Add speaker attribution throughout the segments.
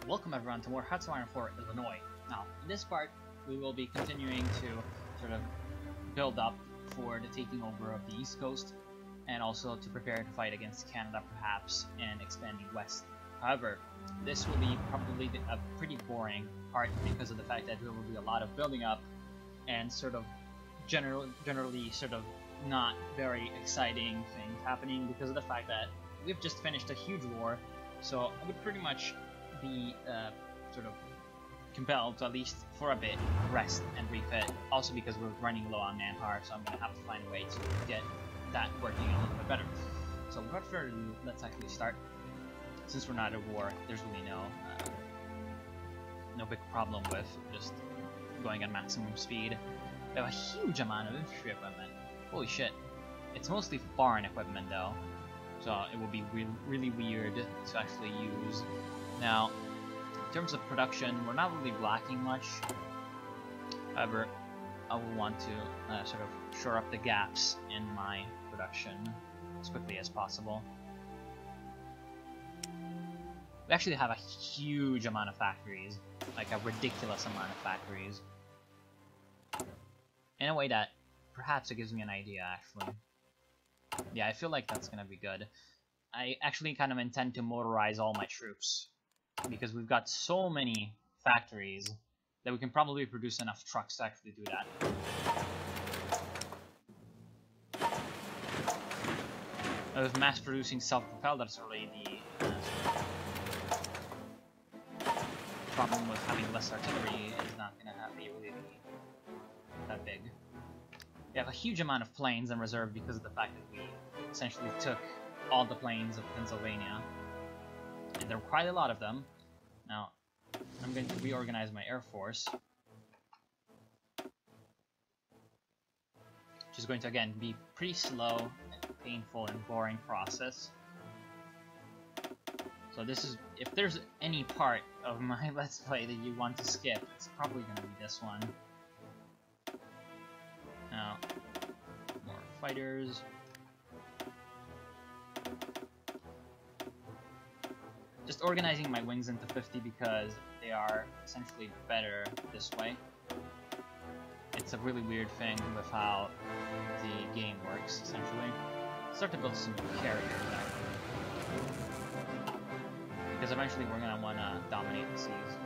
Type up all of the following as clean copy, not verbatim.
Speaker 1: Welcome everyone to more Hearts of Iron 4 Illinois. Now, in this part, we will be continuing to sort of build up for the taking over of the East Coast, and also to prepare to fight against Canada perhaps, and expanding west. However, this will be probably a pretty boring part because of the fact that there will be a lot of building up and sort of generally sort of not very exciting things happening because of the fact that we've just finished a huge war. So I would pretty much be sort of compelled to, at least for a bit, rest and refit. Also because we're running low on manpower, so I'm going to have to find a way to get that working a little bit better. So without further ado, let's actually start. Since we're not at war, there's really no big problem with just going at maximum speed. We have a huge amount of infantry equipment. Holy shit. It's mostly foreign equipment though, so it will be really weird to actually use. Now, in terms of production, we're not really lacking much. However, I will want to sort of shore up the gaps in my production as quickly as possible. We actually have a huge amount of factories, like a ridiculous amount of factories. In a way that perhaps it gives me an idea, actually. Yeah, I feel like that's gonna be good. I actually kind of intend to motorize all my troops, because we've got so many factories that we can probably produce enough trucks to actually do that. With mass producing self-propelled, that's already the problem with having less artillery is not going to be really that big. We have a huge amount of planes in reserve because of the fact that we essentially took all the planes of Pennsylvania. And there are quite a lot of them. Now, I'm going to reorganize my Air Force. Which is going to, again, be pretty slow, painful, and boring process. So this is, if there's any part of my Let's Play that you want to skip, it's probably going to be this one. Now, more fighters. Just organizing my wings into 50 because they are essentially better this way. It's a really weird thing with how the game works, essentially. Start to build some carriers, actually. Because eventually we're going to want to dominate the seas.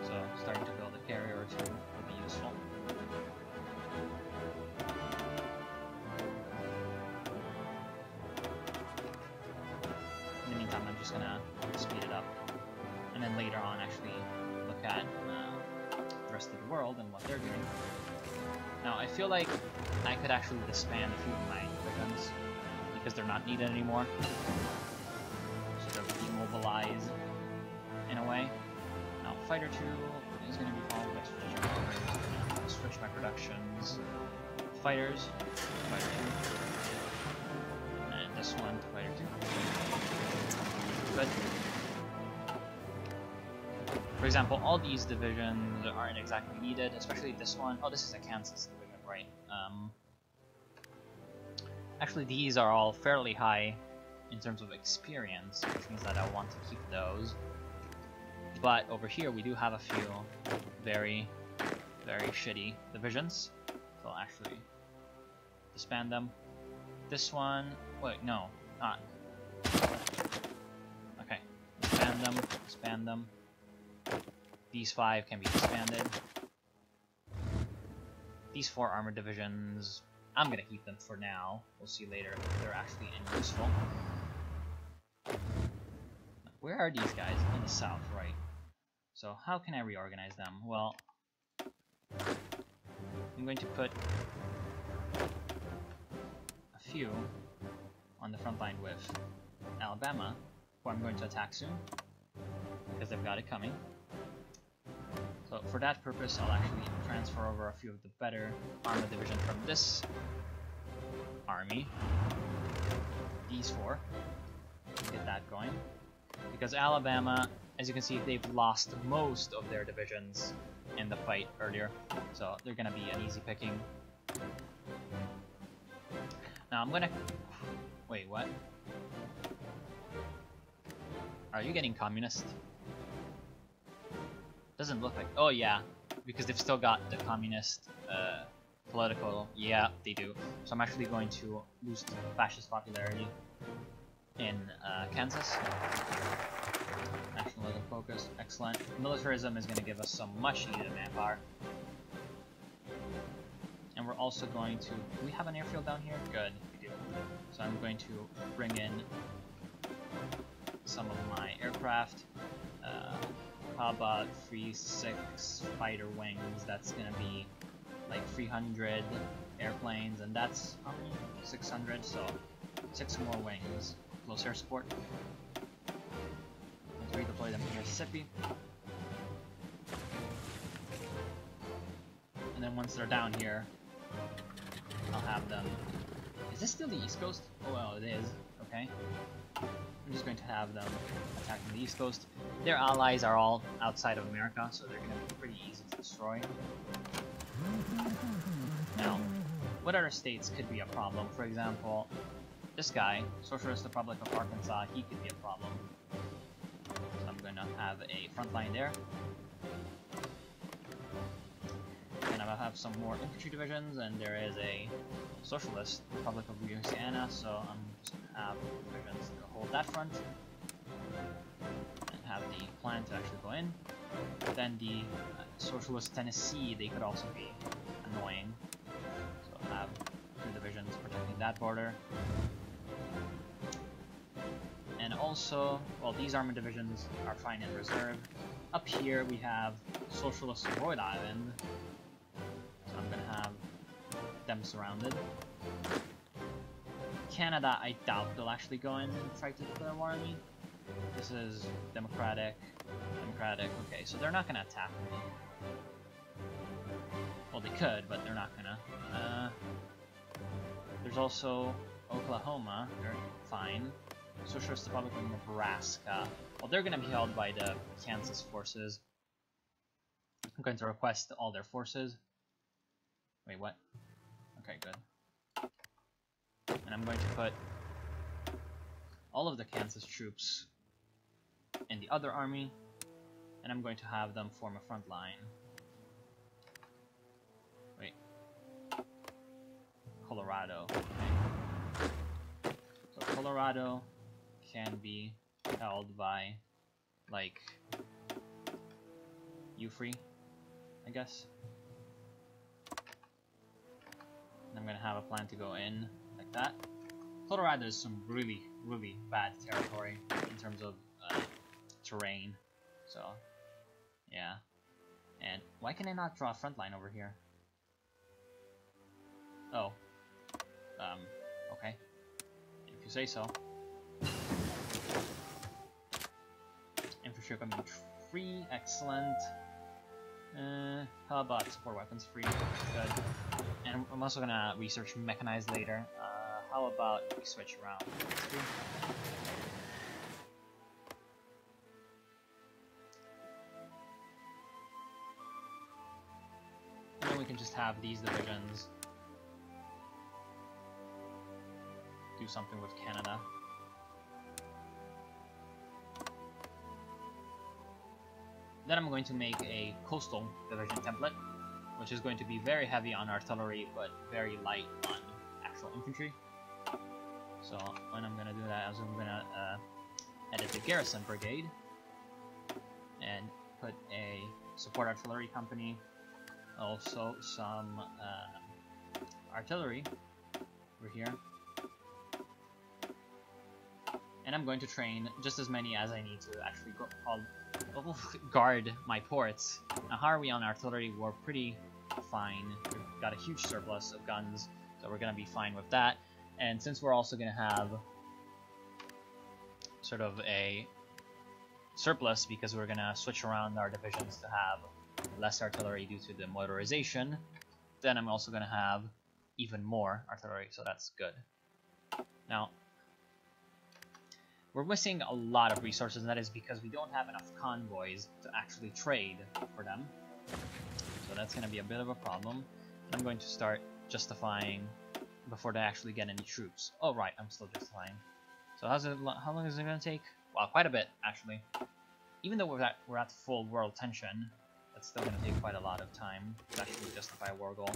Speaker 1: So starting to build a carrier or two will be useful. In the meantime, I'm just going to speed it up. And then later on actually look at the rest of the world and what they're doing. Now I feel like I could actually disband a few of my divisions because they're not needed anymore. Sort of demobilize in a way. Now Fighter 2 is going to be followed by Strategic Bombers. I'm going to switch my productions. Fighters, Fighter 2. And this one to Fighter 2. Good. For example, all these divisions aren't exactly needed, especially this one. Oh, this is a Kansas division, right? Actually, these are all fairly high in terms of experience, which means that I want to keep those. But over here, we do have a few very shitty divisions. So I'll actually disband them. This one, wait, no, not. Okay, disband them. These 5 can be disbanded. These 4 armored divisions, I'm gonna keep them for now. We'll see later if they're actually any useful. Where are these guys? In the south, right? So how can I reorganize them? Well, I'm going to put a few on the front line with Alabama, who I'm going to attack soon, because they've got it coming. So for that purpose, I'll actually transfer over a few of the better armored division from this army. These 4. Get that going. Because Alabama, as you can see, they've lost most of their divisions in the fight earlier. So they're going to be an easy picking. Now I'm going to... Wait, what? Are you getting communist? Doesn't look like... Oh yeah, because they've still got the communist political... Yeah, they do. So I'm actually going to boost fascist popularity in Kansas. Nationalism focus, excellent. Militarism is going to give us some much needed manpower. And we're also going to... Do we have an airfield down here? Good, we do. So I'm going to bring in some of my aircraft. How about 3-6 fighter wings? That's going to be like 300 airplanes, and that's how many? 600, so 6 more wings. Close air support. Let's redeploy them to Mississippi. And then once they're down here, I'll have them... Is this still the East Coast? Oh well, it is. Okay. I'm just going to have them attacking the East Coast. Their allies are all outside of America, so they're going to be pretty easy to destroy. Now, what other states could be a problem? For example, this guy, Socialist Republic of Arkansas, he could be a problem. So I'm going to have a front line there. And I'll have some more infantry divisions, and there is a Socialist Republic of Louisiana, so I'm just going to have divisions to hold that front. And have the plan to actually go in. Then the Socialist Tennessee, they could also be annoying. So I'll have 2 divisions protecting that border. And also, well, these armored divisions are fine in reserve. Up here we have Socialist Rhode Island. So I'm gonna have them surrounded. Canada, I doubt they'll actually go in and try to declare war on me. This is Democratic, okay, so they're not gonna attack me. Well, they could, but they're not gonna. There's also Oklahoma, they're fine. Socialist Republic of Nebraska. Well, they're gonna be held by the Kansas forces. I'm going to request all their forces. Wait, what? Okay, good. And I'm going to put all of the Kansas troops in the other army, and I'm going to have them form a front line. Wait. Colorado. Okay. So Colorado can be held by, like, U-Free, I guess. And I'm gonna have a plan to go in like that. Colorado is some really, really bad territory in terms of terrain, so yeah. And why can I not draw a front line over here? Oh, okay, if you say so. Infantry equipment free, excellent. How about support weapons free? Good. And I'm also gonna research mechanized later. How about we switch around? And then we can just have these divisions do something with Canada. Then I'm going to make a coastal division template, which is going to be very heavy on artillery, but very light on actual infantry. So when I'm going to do that, I'm going to edit the garrison brigade, and put a support artillery company, also some artillery over here. And I'm going to train just as many as I need to actually guard my ports. Now, how are we on artillery? We're pretty fine. We've got a huge surplus of guns, so we're going to be fine with that. And since we're also going to have sort of a surplus because we're going to switch around our divisions to have less artillery due to the motorization, then I'm also going to have even more artillery, so that's good. Now, we're missing a lot of resources, and that is because we don't have enough convoys to actually trade for them. So that's going to be a bit of a problem. I'm going to start justifying before they actually get any troops. Oh, right, I'm still justifying. So how long is it going to take? Well, quite a bit, actually. Even though we're at full world tension, that's still going to take quite a lot of time to actually justify a war goal.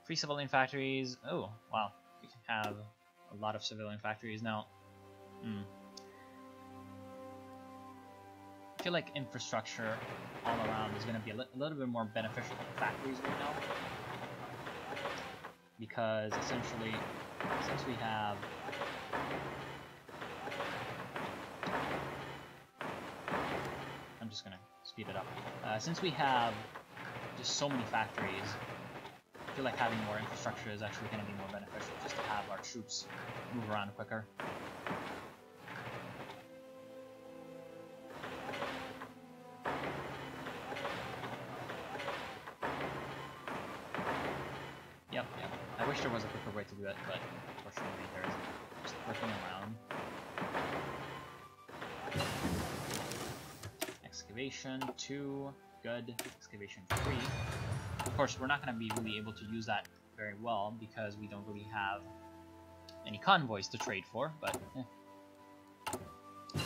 Speaker 1: Free civilian factories. Oh, wow. We can have a lot of civilian factories now. I feel like infrastructure all around is going to be a little bit more beneficial than factories right now. Because essentially, since we have I'm just gonna speed it up. Since we have just so many factories, I feel like having more infrastructure is actually going to be more beneficial, just to have our troops move around quicker. Yep. I wish there was a quicker way to do it, but unfortunately there isn't. Just clicking around. Excavation 2, good. Excavation 3. Of course, we're not going to be really able to use that very well because we don't really have any convoys to trade for, but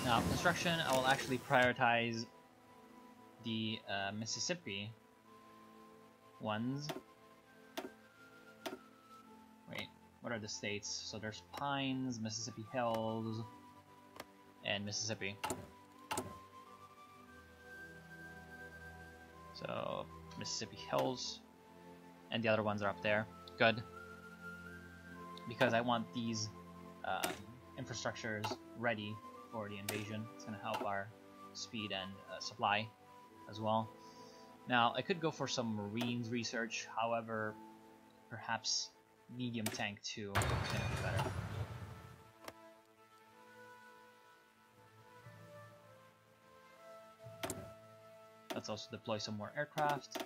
Speaker 1: Now, construction, I will actually prioritize the Mississippi ones. Wait, what are the states? So there's Pines, Mississippi Hills, and Mississippi. So, Mississippi Hills, and the other ones are up there. Good. Because I want these infrastructures ready for the invasion. It's going to help our speed and supply as well. Now, I could go for some Marines research, however, perhaps medium tank 2 is going to be better. Let's also deploy some more aircraft.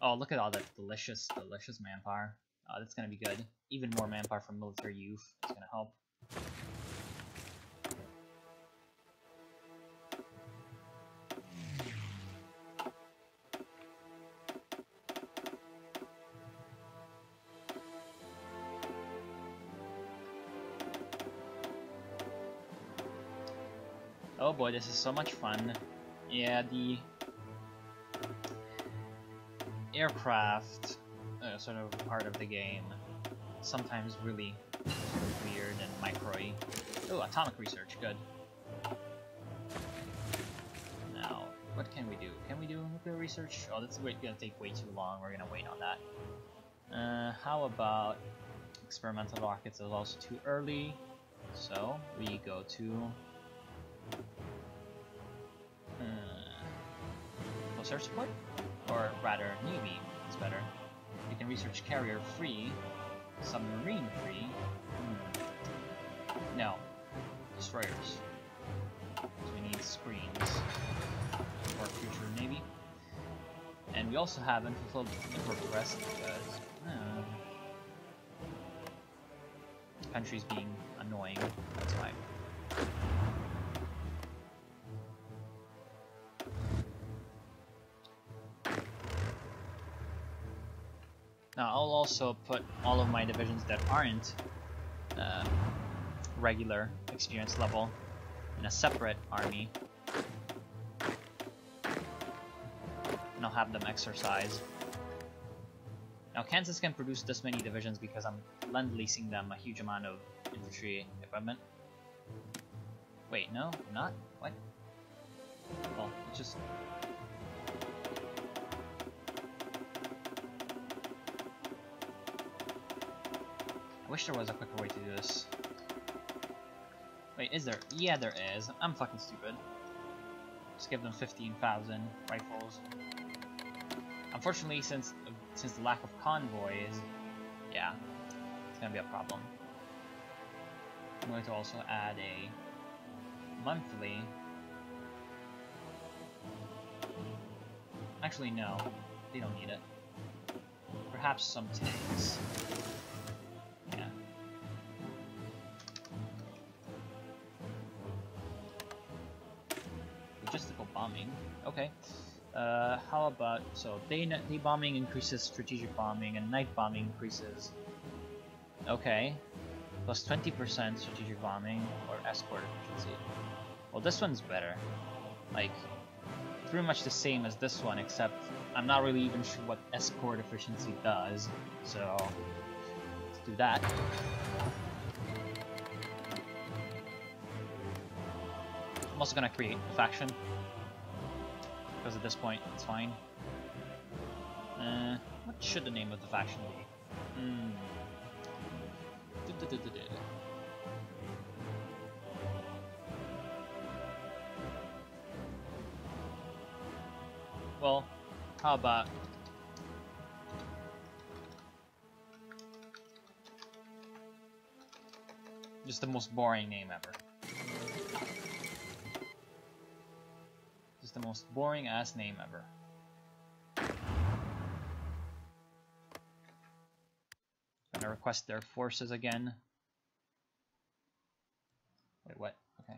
Speaker 1: Oh, look at all that delicious manpower. That's gonna be good. Even more manpower from military youth is gonna help. Oh boy, this is so much fun. Yeah, the aircraft sort of part of the game sometimes really sort of weird and micro-y. Oh, atomic research, good. Now, what can we do? Can we do nuclear research? Oh, that's gonna take way too long. We're gonna wait on that. How about experimental rockets? Is also too early, so we go to close air support, or rather Navy is better. We can research carrier free, submarine free. No, destroyers. So we need screens for future Navy. And we also have unfulfilled requests because countries being annoying. That's why. Now I'll also put all of my divisions that aren't regular experience level in a separate army, and I'll have them exercise. Now Kansas can produce this many divisions because I'm lend-leasing them a huge amount of infantry equipment. Wait, no, I'm not? What? Well, it's just... I wish there was a quicker way to do this. Wait, is there? Yeah, there is. I'm fucking stupid. Just give them 15,000 rifles. Unfortunately, since the lack of convoys, yeah, it's gonna be a problem. I'm going to also add a monthly. Actually, no, they don't need it. Perhaps some tanks. Yeah. Logistical bombing. Okay. How about, so day bombing increases strategic bombing and night bombing increases, okay, plus 20% strategic bombing or escort efficiency. Well, this one's better, like pretty much the same as this one, except I'm not really even sure what escort efficiency does, so let's do that. I'm also gonna create a faction, because at this point it's fine. What should the name of the faction be? Well, how about just the most boring name ever? Just the most boring ass name ever. Gonna request their forces again. Wait, what? Okay.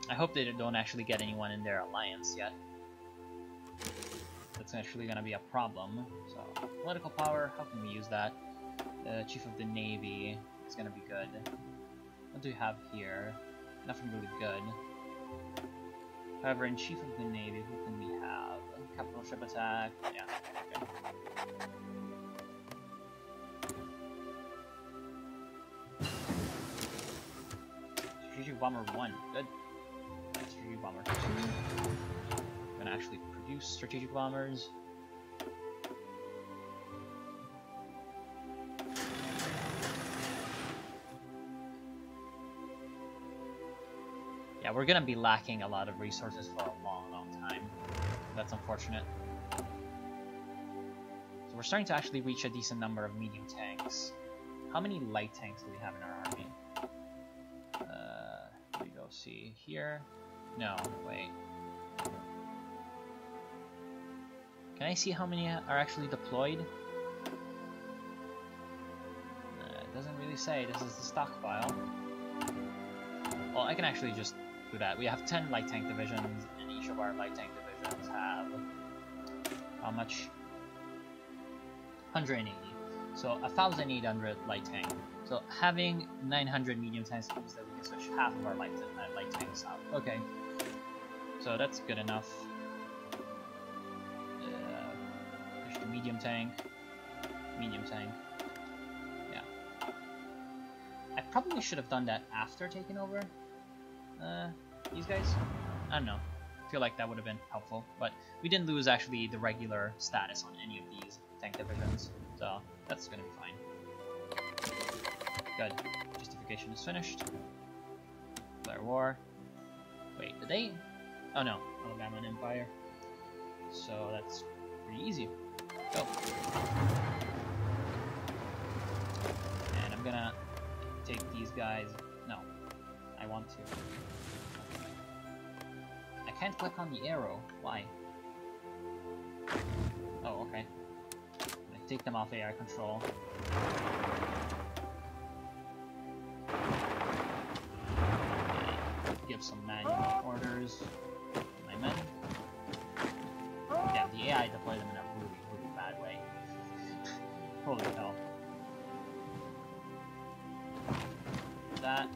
Speaker 1: I hope they don't actually get anyone in their alliance yet. That's actually gonna be a problem. So, political power, how can we use that? Chief of the Navy is gonna be good. What do we have here? Nothing really good. However, in Chief of the Navy, who can we have? Capital ship attack, yeah, okay. Strategic Bomber 1, good. Strategic Bomber 2. I'm gonna actually produce strategic bombers. Yeah, we're gonna be lacking a lot of resources for a long, long time. That's unfortunate. So we're starting to actually reach a decent number of medium tanks. How many light tanks do we have in our army? Let me go see here. No, wait. Can I see how many are actually deployed? It doesn't really say. This is the stockpile. Well, I can actually just do that. We have 10 light tank divisions, and each of our light tank divisions have how much? 180. So 1,800 light tank. So having 900 medium tanks means that we can switch half of our light tanks out. Okay. So that's good enough. Push the medium tank. Medium tank. Yeah. I probably should have done that after taking over these guys. I don't know. I feel like that would have been helpful, but we didn't lose actually the regular status on any of these tank divisions, so that's gonna be fine. Good. Justification is finished. Declare war. Wait, did they? Oh no, Alabama Empire. So that's pretty easy. Go. And I'm gonna take these guys. No, I want to. I can't click on the arrow. Why? Oh, okay. I'm gonna take them off AI control. Give some manual orders to my men. Yeah, the AI deployed them in a really, really bad way. Holy hell. That,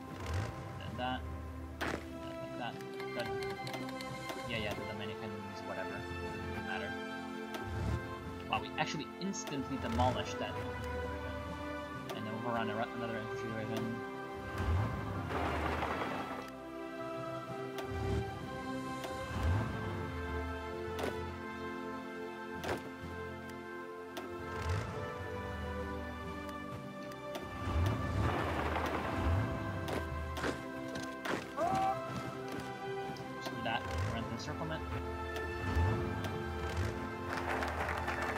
Speaker 1: then that, like that. Good. Yeah, the Dominicans, whatever. Doesn't matter. Wow, we actually instantly demolished that. And overrun another infantry division. Encirclement.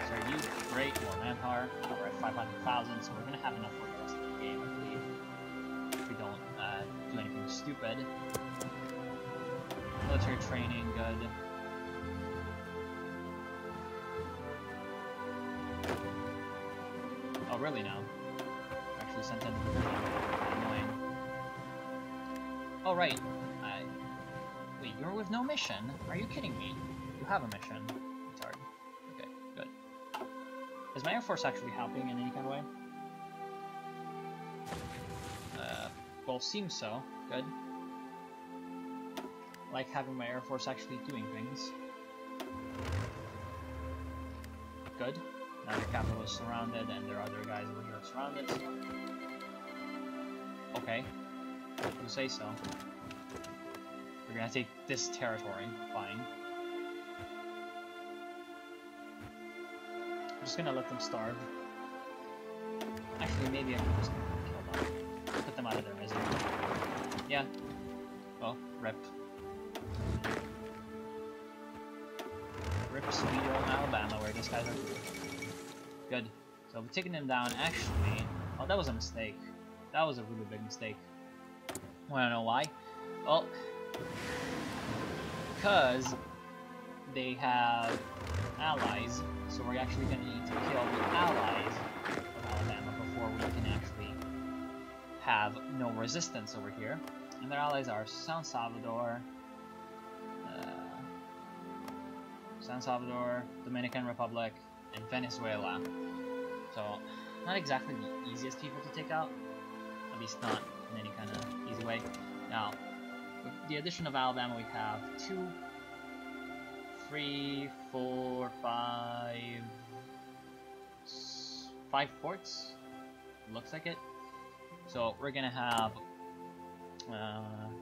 Speaker 1: So you great, more manpower. We're at 500,000, so we're gonna have enough for the rest of the game, I believe. If we don't do anything stupid. Military training, good. really now? Actually sent in the division. Annoying. Oh, right. Wait, you're with no mission? Are you kidding me? You have a mission. Retard. Okay, good. Is my Air Force actually helping in any kind of way? Well, seems so. Good. Like having my Air Force actually doing things. Good. Now the capital is surrounded and there are other guys over here surrounded. Okay. You say so. We're gonna take this territory. Fine. I'm just gonna let them starve. Actually, maybe I can just kill them. Put them out of their misery. Yeah. Well, rip. Rip sweet old Alabama, where these guys are good. So we're taking them down. Actually, oh, that was a mistake. That was a really big mistake. Wanna know why? Well, because they have allies, so we're actually gonna need to kill the allies of Alabama before we can actually have no resistance over here. And their allies are San Salvador, Dominican Republic, and Venezuela. So, not exactly the easiest people to take out, at least not in any kind of easy way. Now, with the addition of Alabama, we have 2, 3, 4, 5 ports. Looks like it. So we're gonna have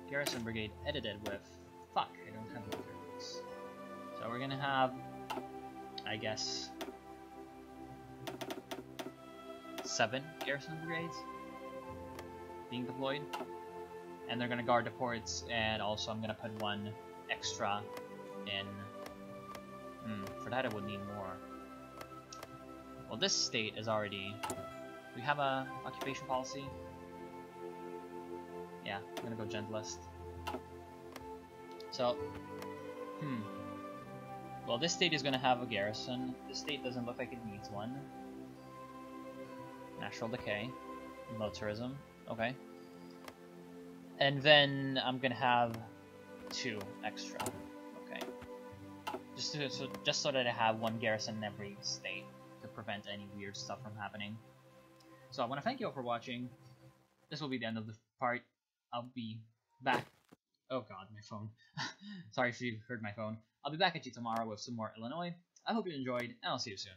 Speaker 1: Garrison Brigade edited with. Fuck, I don't have the lyrics. So we're gonna have, I guess, 7 Garrison Brigades being deployed. And they're gonna guard the ports, and also I'm gonna put 1 extra in. For that I would need more. Well, this state is already. We have a occupation policy. Yeah, I'm gonna go gentlest. So, well, this state is gonna have a garrison. This state doesn't look like it needs one. Natural decay, militarism. Okay. And then I'm gonna have 2 extra. Okay. Just so that I have 1 garrison in every state to prevent any weird stuff from happening. So I want to thank you all for watching. This will be the end of the part. I'll be back. Oh god, my phone. Sorry if you heard my phone. I'll be back at you tomorrow with some more Illinois. I hope you enjoyed, and I'll see you soon.